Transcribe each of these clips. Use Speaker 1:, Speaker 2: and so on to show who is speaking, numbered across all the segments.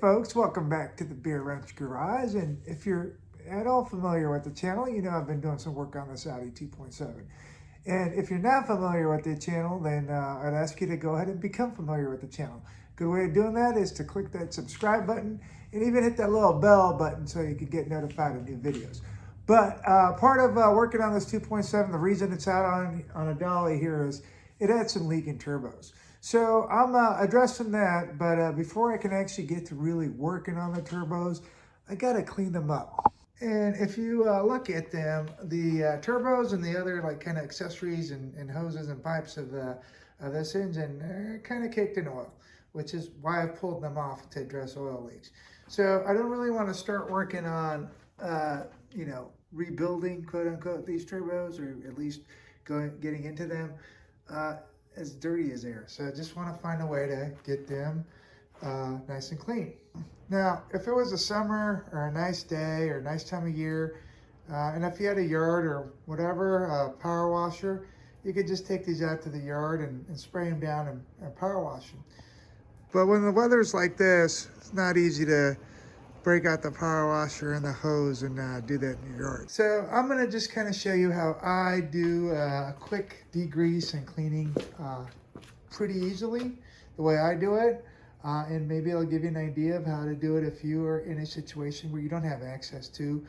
Speaker 1: folks, welcome back to the Beer Wrench Garage. And if you're at all familiar with the channel, you know I've been doing some work on this Audi 2.7. And if you're not familiar with the channel, then I'd ask you to go ahead and become familiar with the channel. Good way of doing that is to click that subscribe button and even hit that little bell button so you can get notified of new videos. But part of working on this 2.7, the reason it's out on a dolly here is it had some leaking turbos. So I'm addressing that, but before I can actually get to really working on the turbos, I gotta clean them up. And if you look at them, the turbos and the other like kind of accessories and hoses and pipes of this engine are kind of caked in oil, which is why I've pulled them off to address oil leaks. So I don't really want to start working on, rebuilding, quote unquote, these turbos, or at least getting into them as dirty as they are. So I just want to find a way to get them nice and clean. Now, if it was a summer or a nice day or a nice time of year, and if you had a yard or whatever, power washer, you could just take these out to the yard and spray them down and power wash them. But when the weather's like this, it's not easy to break out the power washer and the hose and do that in your yard. So I'm gonna just kind of show you how I do a quick degrease and cleaning pretty easily, the way I do it. And maybe it'll give you an idea of how to do it if you are in a situation where you don't have access to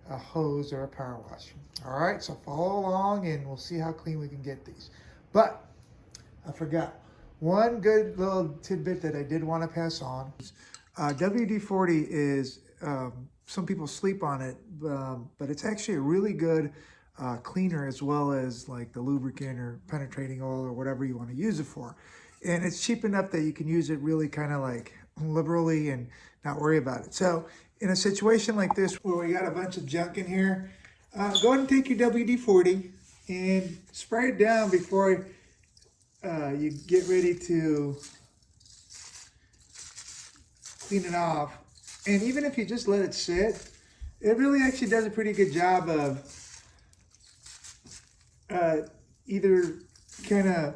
Speaker 1: a hose or a power washer. All right, so follow along and we'll see how clean we can get these. But I forgot one good little tidbit that I did want to pass on. WD-40 is, some people sleep on it, but it's actually a really good cleaner, as well as like the lubricant or penetrating oil or whatever you want to use it for. And it's cheap enough that you can use it really kind of like liberally and not worry about it. So in a situation like this where we got a bunch of junk in here, go ahead and take your WD-40 and spray it down before you get ready to clean it off. And even if you just let it sit, it really actually does a pretty good job of either kind of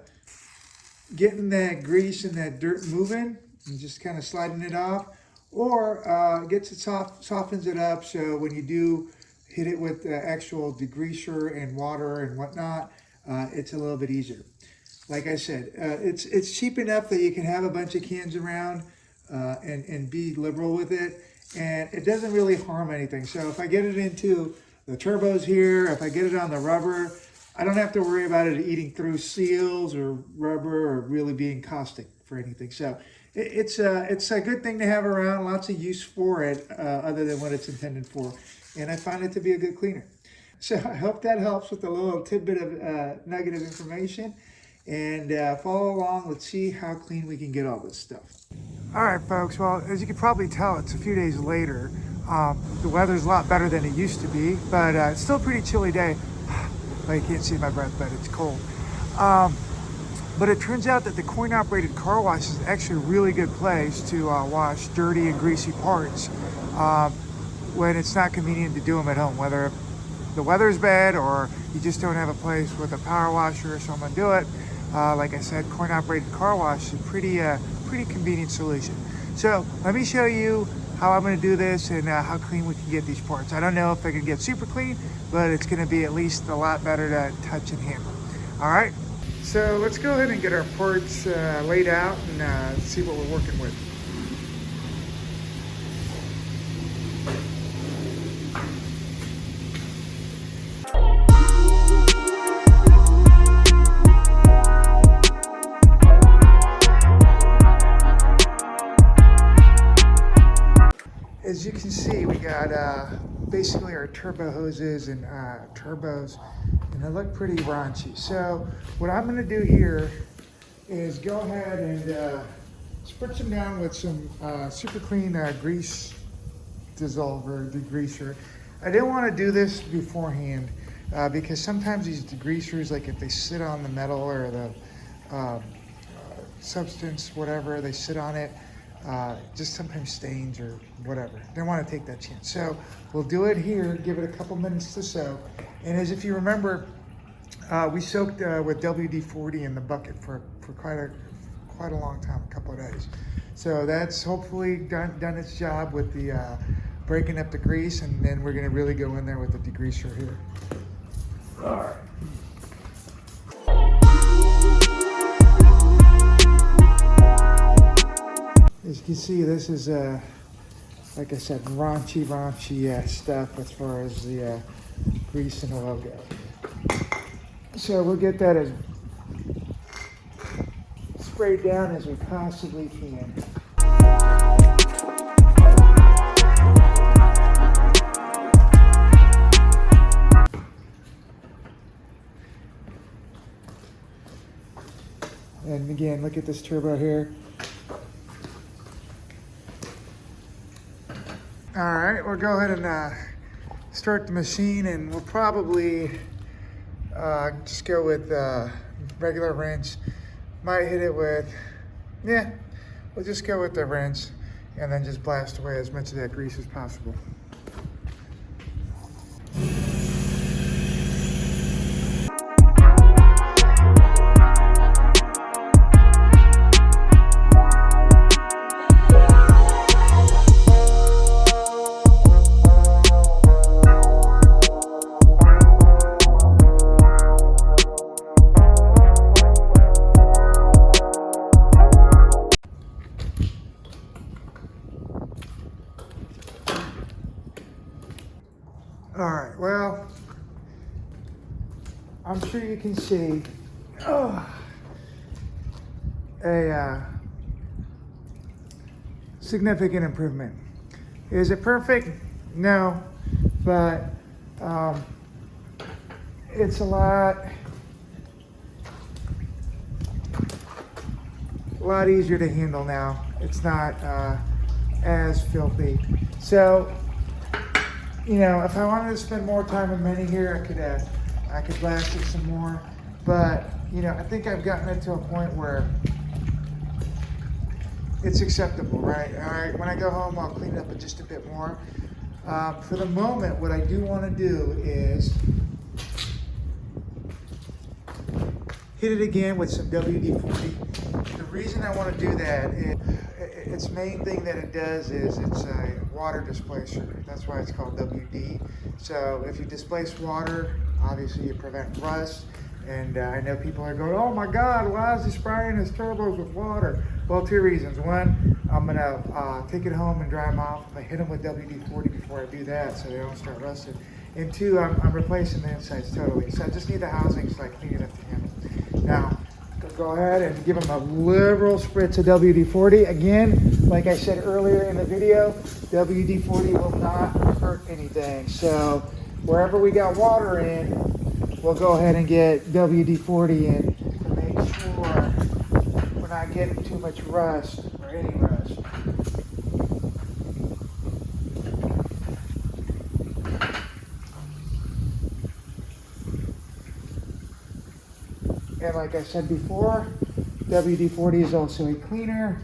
Speaker 1: getting that grease and that dirt moving and just kind of sliding it off, or gets it softens it up, so when you do hit it with actual degreaser and water and whatnot, it's a little bit easier. Like I said, it's cheap enough that you can have a bunch of cans around and be liberal with it, and it doesn't really harm anything. So if I get it into the turbos here, if I get it on the rubber, I don't have to worry about it eating through seals or rubber or really being caustic for anything. So it's a good thing to have around, lots of use for it other than what it's intended for. And I find it to be a good cleaner. So I hope that helps with a little tidbit of nugget of information. And follow along, let's see how clean we can get all this stuff. All right, folks, well, as you can probably tell, it's a few days later. The weather's a lot better than it used to be, but it's still a pretty chilly day. Well, you can't see my breath, but it's cold. But it turns out that the coin-operated car wash is actually a really good place to wash dirty and greasy parts when it's not convenient to do them at home, whether the weather's bad or you just don't have a place with a power washer or someone to do it. Like I said, coin-operated car wash is a pretty convenient solution. So let me show you how I'm going to do this and how clean we can get these parts. I don't know if I can get super clean, but it's going to be at least a lot better to touch and handle. All right, so let's go ahead and get our parts laid out and see what we're working with. As you can see, we got basically our turbo hoses and turbos, and they look pretty raunchy. So what I'm going to do here is go ahead and spritz them down with some super clean grease dissolver, degreaser. I didn't want to do this beforehand because sometimes these degreasers, like if they sit on the metal or the substance, whatever, they sit on it, just sometimes stains or whatever. Don't want to take that chance. So we'll do it here, give it a couple minutes to soak. And as if you remember, we soaked with WD-40 in the bucket for quite quite a long time, a couple of days. So that's hopefully done its job with the breaking up the grease, and then we're gonna really go in there with the degreaser here. All right. As you can see, this is like I said, raunchy stuff as far as the grease and oil go. So we'll get that as sprayed down as we possibly can. And again, look at this turbo here. All right, we'll go ahead and start the machine, and we'll probably just go with regular rinse. Might hit it with, yeah, we'll just go with the rinse and then just blast away as much of that grease as possible. All right, well, I'm sure you can see a significant improvement. Is it perfect? No, but it's a lot easier to handle now. It's not as filthy. So, you know, if I wanted to spend more time with Mini here, I could blast it some more. But, you know, I think I've gotten it to a point where it's acceptable, right? All right, when I go home, I'll clean it up just a bit more. For the moment, what I do want to do is hit it again with some WD-40. The reason I want to do that is its main thing that it does is it's a water displacer. That's why it's called WD. So if you displace water, obviously you prevent rust. And I know people are going, oh my God, why is he spraying his turbos with water? Well, two reasons. One, I'm gonna take it home and dry them off. I'm gonna hit them with WD-40 before I do that so they don't start rusting. And two, I'm replacing the insides totally. So I just need the housings so I clean it up to handle. Now, go ahead and give them a liberal spritz of WD-40. Again, like I said earlier in the video, WD-40 will not hurt anything. So wherever we got water in, we'll go ahead and get WD-40 in to make sure we're not getting too much rust or any rust. And like I said before, WD-40 is also a cleaner,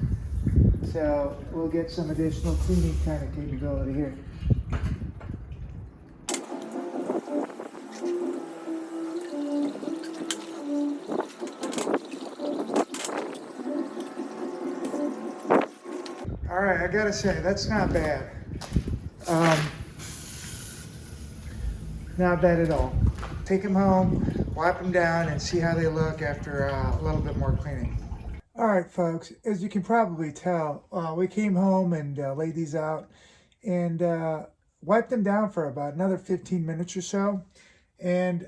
Speaker 1: so we'll get some additional cleaning kind of capability here. All right, I gotta say, that's not bad. Not bad at all. Take them home, wipe them down, and see how they look after a little bit more cleaning. All right, folks, as you can probably tell, we came home and laid these out and wiped them down for about another 15 minutes or so. And,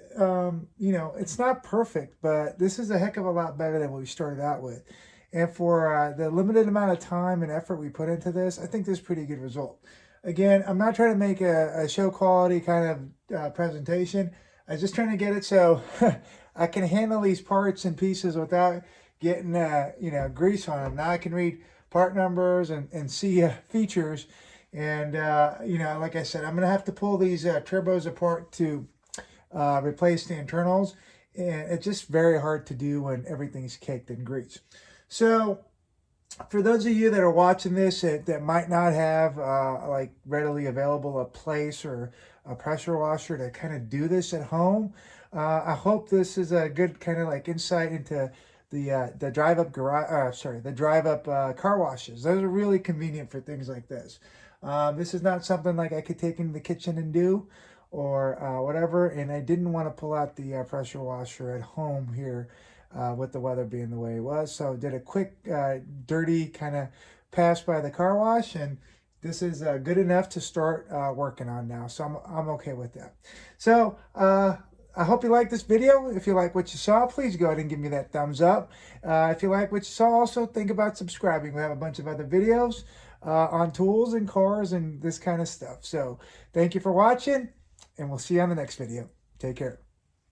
Speaker 1: you know, it's not perfect, but this is a heck of a lot better than what we started out with. And for the limited amount of time and effort we put into this, I think this is a pretty good result. Again, I'm not trying to make a show quality kind of presentation. I was just trying to get it so I can handle these parts and pieces without getting, you know, grease on them. Now I can read part numbers and see features. And, you know, like I said, I'm going to have to pull these turbos apart to replace the internals. And it's just very hard to do when everything's caked in grease. So for those of you that are watching this that might not have like readily available a place or a pressure washer to kind of do this at home, I hope this is a good kind of like insight into the drive up garage, the drive up car washes. Those are really convenient for things like this. This is not something like I could take into the kitchen and do, or whatever. And I didn't want to pull out the pressure washer at home here with the weather being the way it was. So did a quick dirty kind of pass by the car wash, and this is good enough to start working on now. So I'm okay with that. So I hope you like this video. If you like what you saw, please go ahead and give me that thumbs up. If you like what you saw, also think about subscribing. We have a bunch of other videos on tools and cars and this kind of stuff. So thank you for watching, and we'll see you on the next video. Take care.